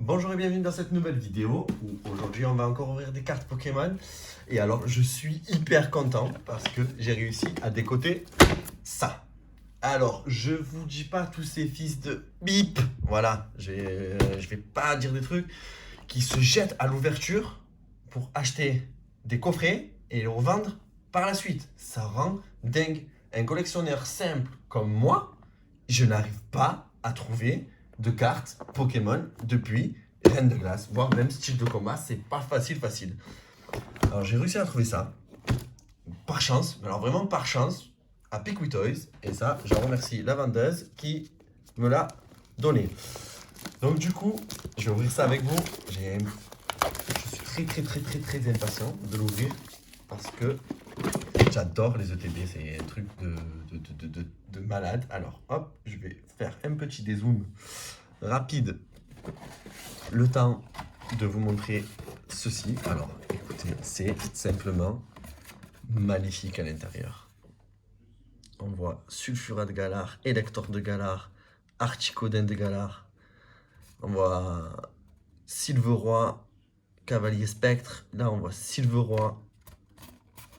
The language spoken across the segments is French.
Bonjour et bienvenue dans cette nouvelle vidéo où aujourd'hui on va encore ouvrir des cartes Pokémon. Et alors je suis hyper content parce que j'ai réussi à décoter ça. Alors je vous dis pas tous ces fils de bip, voilà, je vais pas dire des trucs qui se jettent à l'ouverture pour acheter des coffrets et les revendre par la suite. Ça rend dingue. Un collectionneur simple comme moi, je n'arrive pas à trouver de cartes Pokémon depuis Reine de Glace, voire même style de combat, c'est pas facile. Alors j'ai réussi à trouver ça, par chance, mais alors vraiment par chance, à Pickwick Toys, et ça, je remercie la vendeuse qui me l'a donné. Donc du coup, je vais ouvrir ça avec vous. Je suis très impatient de l'ouvrir parce que j'adore les ETB, c'est un truc de malade. Alors hop, je vais faire un petit dézoom rapide, le temps de vous montrer ceci. Alors écoutez, c'est simplement magnifique à l'intérieur. On voit Sulfurat de Galar, Elector de Galar, Articodin de Galar. On voit Silveroi, Cavalier Spectre. Là, on voit Silveroi,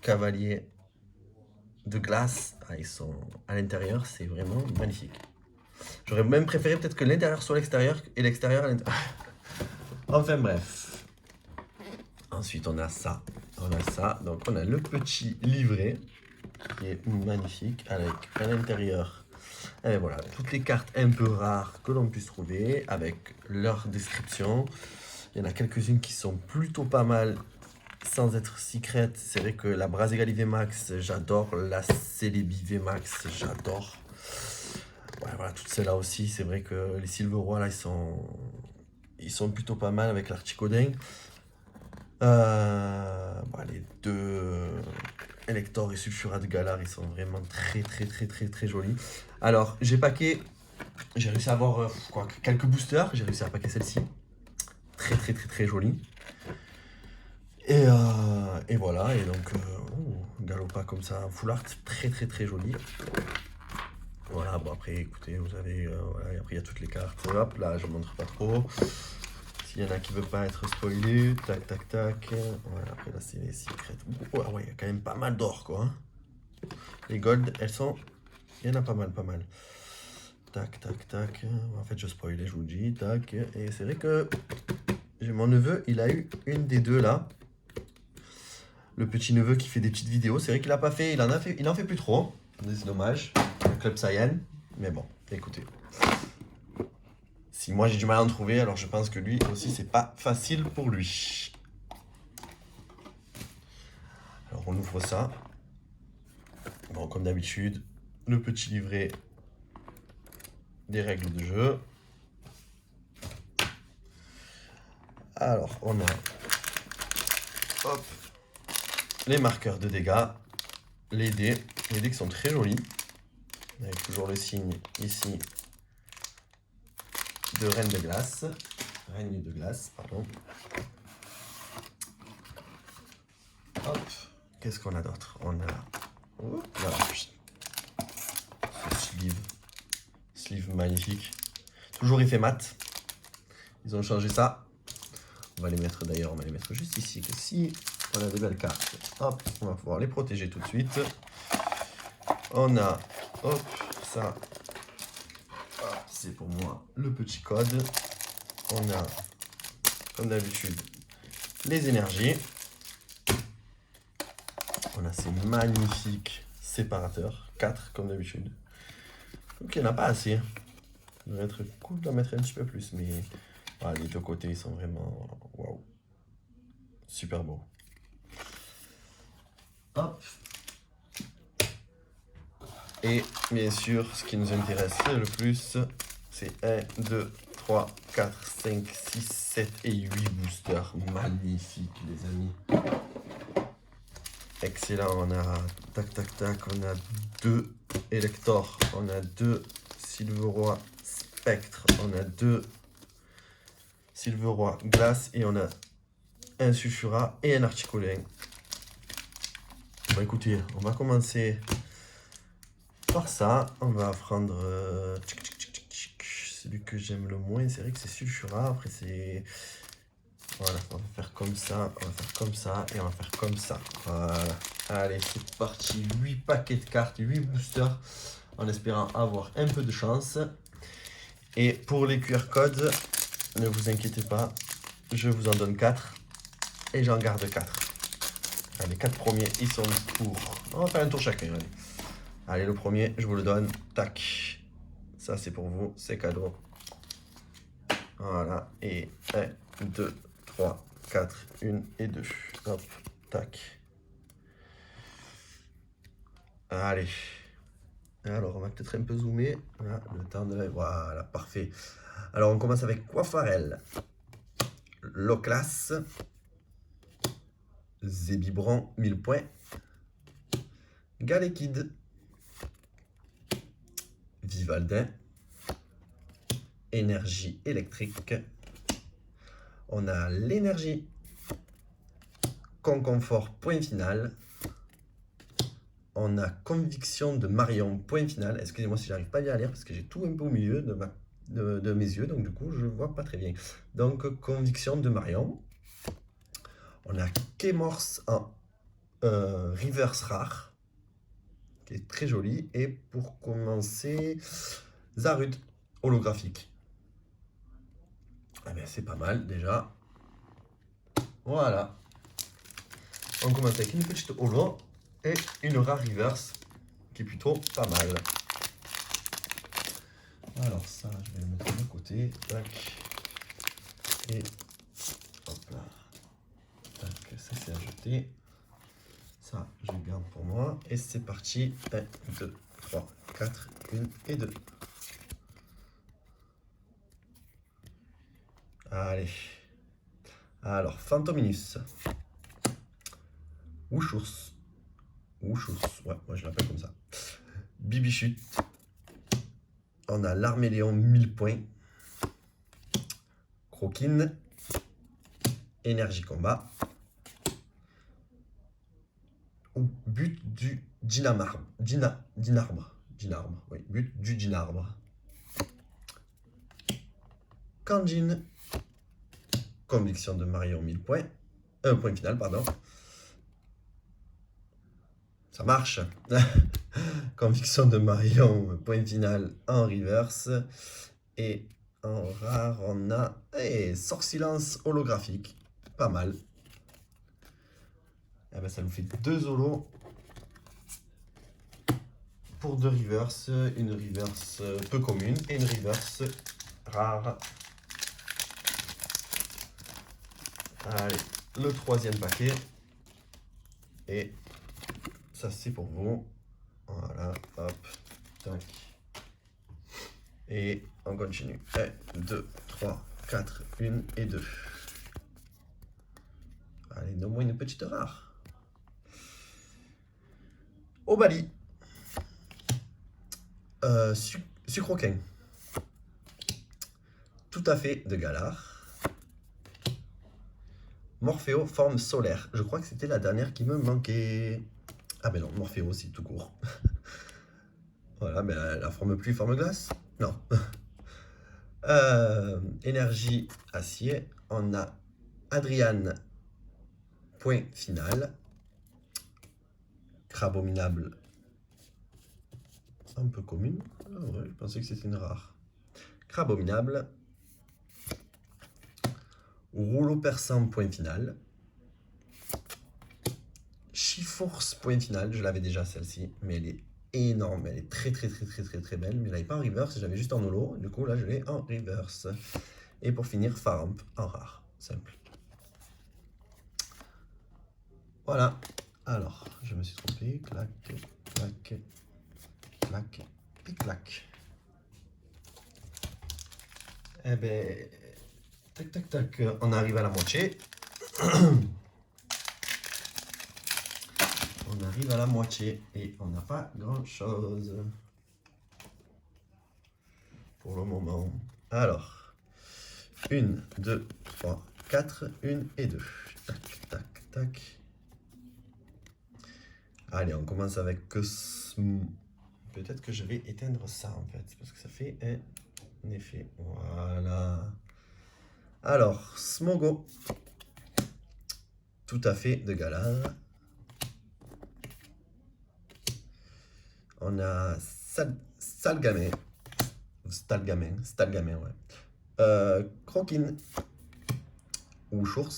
Cavalier de Glace. Ah, ils sont à l'intérieur, c'est vraiment magnifique. J'aurais même préféré peut-être que l'intérieur soit à l'extérieur et l'extérieur à l'intérieur. Enfin bref. Ensuite, on a ça. Donc, on a le petit livret qui est magnifique avec à l'intérieur. Et voilà, toutes les cartes un peu rares que l'on puisse trouver avec leur description. Il y en a quelques-unes qui sont plutôt pas mal sans être secret. C'est vrai que la Brazigali VMAX, j'adore. La Celebi VMAX, j'adore. Ouais, voilà, toutes celles-là aussi. C'est vrai que les Silveroi, là, ils sont plutôt pas mal avec l'Articodin. Les deux Elector et Sulfurat de Galar, ils sont vraiment très jolis. Alors, j'ai réussi à avoir quelques boosters. J'ai réussi à paquer celle-ci. Très jolie. Et voilà, et donc, Galopa comme ça, full art, très joli. Voilà, bon après, écoutez, vous avez, voilà, et après il y a toutes les cartes. Hop, là, je ne montre pas trop. S'il y en a qui ne veulent pas être spoilés, tac. Voilà, après là, c'est les secrets. Ouais, il y a quand même pas mal d'or, quoi. Hein. Les gold, il y en a pas mal. Tac. En fait, je spoilais, je vous le dis, tac. Et c'est vrai que mon neveu, il a eu une des deux là. Le petit neveu qui fait des petites vidéos. C'est vrai qu'il a pas fait, il en fait plus trop. C'est dommage. Le Club Saiyan. Mais bon, écoutez. Si moi j'ai du mal à en trouver, alors je pense que lui aussi c'est pas facile pour lui. Alors on ouvre ça. Bon, comme d'habitude, le petit livret des règles de jeu. Alors on a les marqueurs de dégâts, les dés qui sont très jolis, avec toujours le signe ici de Reine de Glace, pardon. Hop, qu'est-ce qu'on a d'autre? On a voilà, ce sleeve magnifique, toujours effet mat. Ils ont changé ça. On va les mettre juste ici, que si on a des belles cartes, hop, on va pouvoir les protéger tout de suite. On a, ça, c'est pour moi le petit code. On a, comme d'habitude, les énergies. On a ces magnifiques séparateurs, 4 comme d'habitude. Donc il n'y en a pas assez. Ça devrait être cool d'en mettre un petit peu plus, mais voilà, les deux côtés ils sont vraiment waouh, super beaux. Hop. Et bien sûr, ce qui nous intéresse le plus, c'est 1, 2, 3, 4, 5, 6, 7 et 8 boosters. Magnifiques, les amis. Excellent, on a tac, on a 2 Elector, on a 2 Silveroi Spectre, on a 2 Silveroi Glace et on a un Sulfurat et un Articodin. Bon, écoutez, on va commencer par ça. On va prendre celui que j'aime le moins, c'est vrai que c'est Sulfura. Après, c'est... Voilà, on va faire comme ça, on va faire comme ça et on va faire comme ça. Voilà. Allez, c'est parti. 8 paquets de cartes, 8 boosters, en espérant avoir un peu de chance. Et pour les QR codes, ne vous inquiétez pas, je vous en donne 4 et j'en garde 4. Allez, les 4 premiers, ils sont pour... On va faire un tour chacun, allez. Allez, le premier, je vous le donne. Tac. Ça, c'est pour vous, c'est cadeau. Voilà, et 1, 2, 3, 4, 1 et 2. Hop, tac. Allez. Alors, on va peut-être un peu zoomer. Voilà, le temps de la... Voilà, parfait. Alors, on commence avec Quafarel, Loclas, Zébibron, 1000 points, Galekid, Vivaldin, Énergie électrique. On a l'énergie, Conconfort, point final. On a Conviction de Marion, point final. Excusez-moi si j'arrive pas à bien lire parce que j'ai tout un peu au milieu de mes yeux, donc du coup je vois pas très bien. Donc Conviction de Marion. On a Kémorse en reverse rare, qui est très joli. Et pour commencer, Zarud, holographique. Ah ben, c'est pas mal déjà. Voilà. On commence avec une petite holo et une rare reverse qui est plutôt pas mal. Alors ça, je vais le mettre de côté. Tac. Et hop là. Tac, ça c'est à jeter. Ça, je le garde pour moi. Et c'est parti. 1, 2, 3, 4, 1 et 2. Allez. Alors, Phantominus. Wushours. Wushours, ouais, moi je l'appelle comme ça. Bibichute. On a l'Arméléon, 1000 points. Croquine. Énergie combat. Ou but du Dinarbre. Dinarbre, oui, but du Dinarbre. Kanjin. Conviction de Marion, 1000 points. Point final, pardon. Ça marche. Conviction de Marion, point final en reverse. Et en rare, on a Sorcilence holographique. Pas mal. Eh ben, ça nous fait 2 holos pour 2 reverse. Une reverse peu commune et une reverse rare. Allez, le 3e paquet. Et ça, c'est pour vous. Voilà, hop, tac. Et on continue. 1, 2, 3, 4, 1 et 2. Allez, donne-moi une petite rare. Obali. Sucroquin. Tout à fait de Galar. Morphéo, forme solaire. Je crois que c'était la dernière qui me manquait. Ah ben non, Morphéo aussi, tout court. Voilà, mais la forme pluie, forme glace. Non. Énergie acier. On a Adriane, point final. Crabominable, un peu commune. Ah ouais, je pensais que c'était une rare. Crabominable. Rouleau perçant, point final. Chiforce, point final. Je l'avais déjà celle-ci, mais elle est énorme. Elle est très très belle. Mais je l'avais pas en reverse, j'avais juste en holo. Du coup, là, je l'ai en reverse. Et pour finir, Faramp en rare. Simple. Voilà. Alors, je me suis trompé. Clac, clac, clac et clac. Eh ben, tac, tac, tac. On arrive à la moitié. On arrive à la moitié et on n'a pas grand chose pour le moment. Alors, 1, 2, 3, 4, 1 et 2. Tac, tac, tac. Allez, on commence avec... Peut-être que je vais éteindre ça en fait, parce que ça fait En effet, voilà. Alors, Smogo. Tout à fait de Galar. On a Stalgamin. Stalgamin, ouais. Croquin. Ou Chours.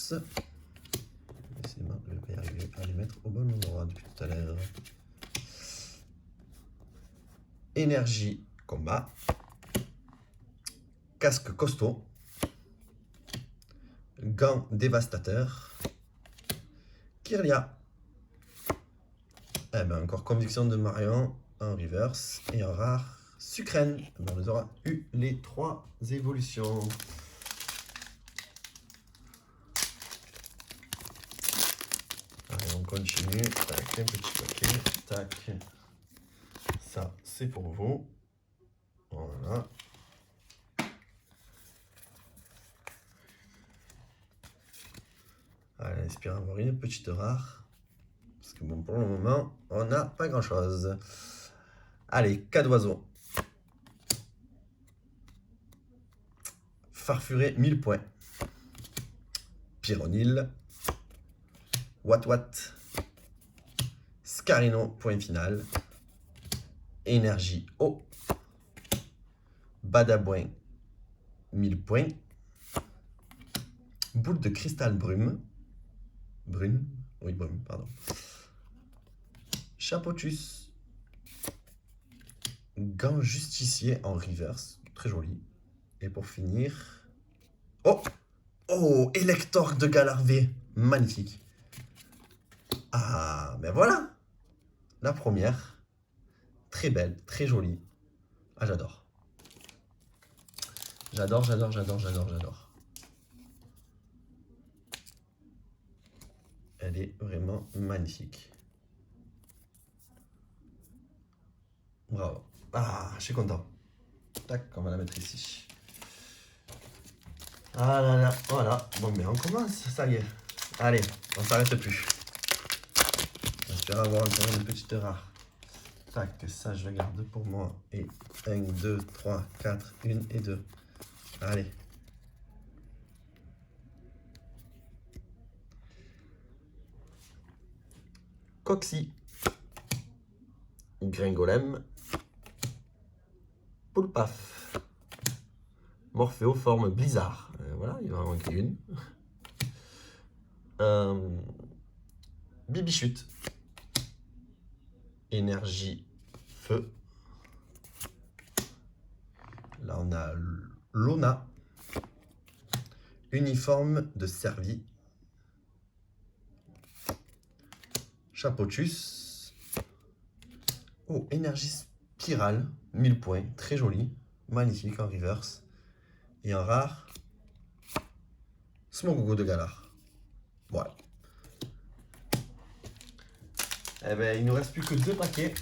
Décidément, je vais pas y arriver à les mettre au bon endroit depuis tout à l'heure. Énergie, combat. Casque costaud. Gants dévastateurs. Kirlia. Eh ben, encore conviction de Marion en reverse. Et en rare, Sucrène. On les aura eu les 3 évolutions. Allez, on continue. Tac, un petit paquet. Tac. Ça, c'est pour vous. Voilà. Allez, espérons avoir une petite rare. Parce que bon, pour le moment, on n'a pas grand chose. Allez, cas d'oiseau. Farfuré 1000 points. Pyronil. Wat. Scarino, point final. Énergie eau. Badabouin 1000 points. Boule de cristal brume. Brume, pardon. Chapotus. Gant justicier en reverse. Très joli. Et pour finir... Oh, Elector de Galarvé. Magnifique. Ah, ben voilà. La première. Très belle, très jolie. Ah, j'adore. J'adore. Elle est vraiment magnifique. Bravo. Ah, je suis content. Tac, on va la mettre ici. Ah là là, voilà. Bon, mais on commence, ça y est. Allez, on s'arrête plus. J'espère avoir encore une petite rare. Tac, ça je le garde pour moi. Et 1, 2, 3, 4, 1 et 2. Allez. Coxy. Gringolem. Poulpaf. Morphéo forme Blizzard. Voilà, il va en manquer une. Bibichute. Énergie feu. Là, on a Lona. Uniforme de Servi. Chapotus. Oh, énergie spirale. 1000 points. Très joli. Magnifique en reverse. Et en rare, Smogogo de Galar. Voilà. Eh ben, il nous reste plus que 2 paquets.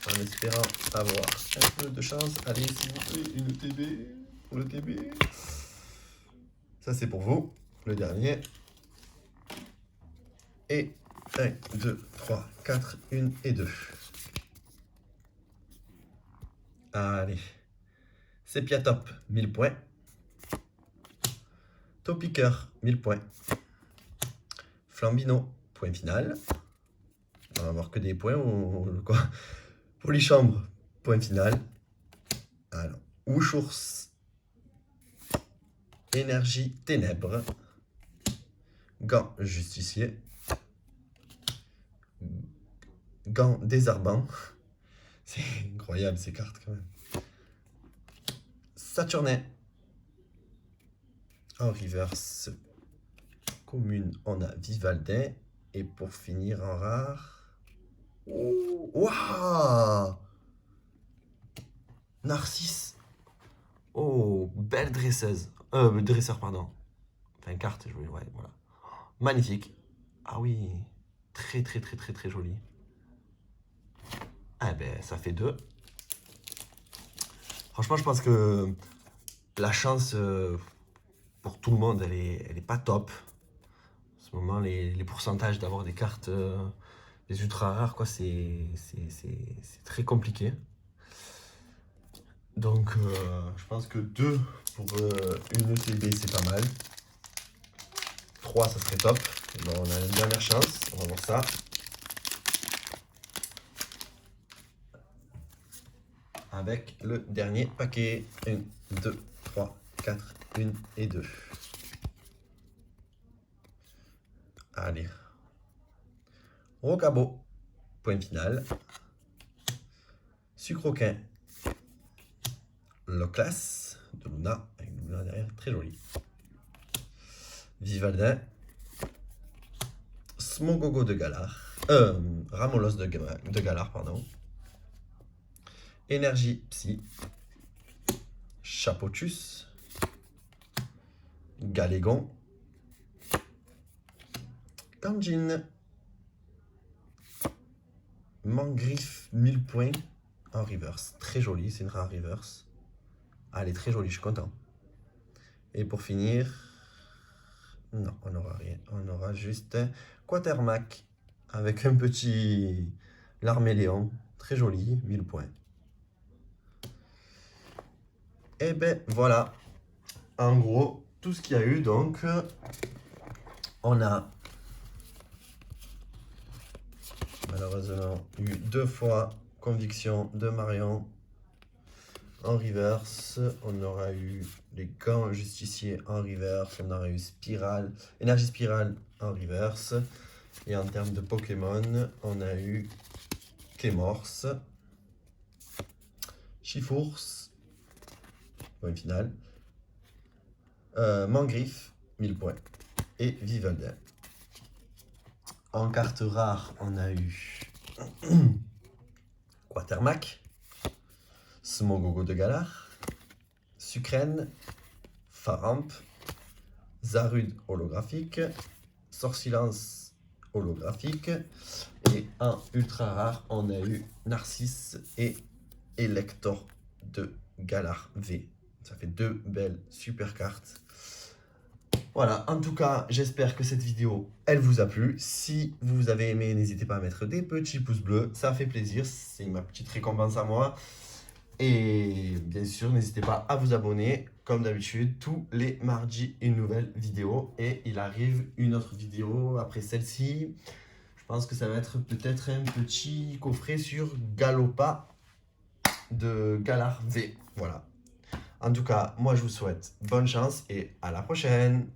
En espérant avoir un peu de chance. Allez, s'il vous plaît, une TB. Pour le TB. Ça, c'est pour vous. Le dernier. Et 1, 2, 3, 4, 1 et 2. Allez. Sepiatop, 1000 points. Topiqueur, 1000 points. Flambino, point final. On va avoir que des points ou quoi? Polychambre, point final. Alors, Ouchours, énergie ténèbres. Gant justicier. Gant désherbant. C'est incroyable ces cartes quand même. Saturnin. En reverse commune, on a Vivaldin. Et pour finir en rare... Waouh! Narcisse. Oh, belle dresseuse. Dresseur, pardon. Enfin, carte, je voulais, ouais, voilà. Magnifique. Ah oui, très joli. Ah ben, ça fait 2. Franchement, je pense que la chance pour tout le monde, elle est pas top. En ce moment, les pourcentages d'avoir des cartes, des ultra rares, quoi, c'est très compliqué. Donc, je pense que 2 pour une ETB, c'est pas mal. 3, ça serait top. Bon, on a une dernière chance. On va voir ça. Avec le dernier paquet. 1, 2, 3, 4, 1 et 2. Allez. Rocabo. Point final. Sucroquin. Loclas de Luna. Avec Luna derrière. Très joli. Vivaldin. Smogogo de Galar. Ramolos de Galar, pardon. Énergie Psy. Chapotus. Galégon. Kanjin. Mangriffe 1000 points en reverse. Très joli, c'est une rare reverse. Ah, elle est très jolie, je suis content. Et pour finir, non, on n'aura rien. On aura juste un Quatermac avec un petit Larméléon. Très joli, 1000 points. Et ben voilà, en gros, tout ce qu'il y a eu. Donc, on a malheureusement eu 2 fois Conviction de Marion en reverse. On aura eu les gants justiciers en reverse. On aura eu Spirale, Énergie Spirale en reverse. Et en termes de Pokémon, on a eu Kémorse, Chifours, point final, Mangriffe, 1000 points, et Vivaldin. En carte rare, on a eu Quatermac, Smogogo de Galar, Sucrène, Faramp, Zarude holographique, Sorsilence holographique. Et en ultra rare, on a eu Narcisse et Elector de Galar V. Ça fait 2 belles super cartes. Voilà, en tout cas, j'espère que cette vidéo, elle vous a plu. Si vous avez aimé, n'hésitez pas à mettre des petits pouces bleus. Ça fait plaisir, c'est ma petite récompense à moi. Et bien sûr, n'hésitez pas à vous abonner. Comme d'habitude, tous les mardis, une nouvelle vidéo. Et il arrive une autre vidéo après celle-ci. Je pense que ça va être peut-être un petit coffret sur Galopa de Galar V. Voilà. En tout cas, moi je vous souhaite bonne chance et à la prochaine.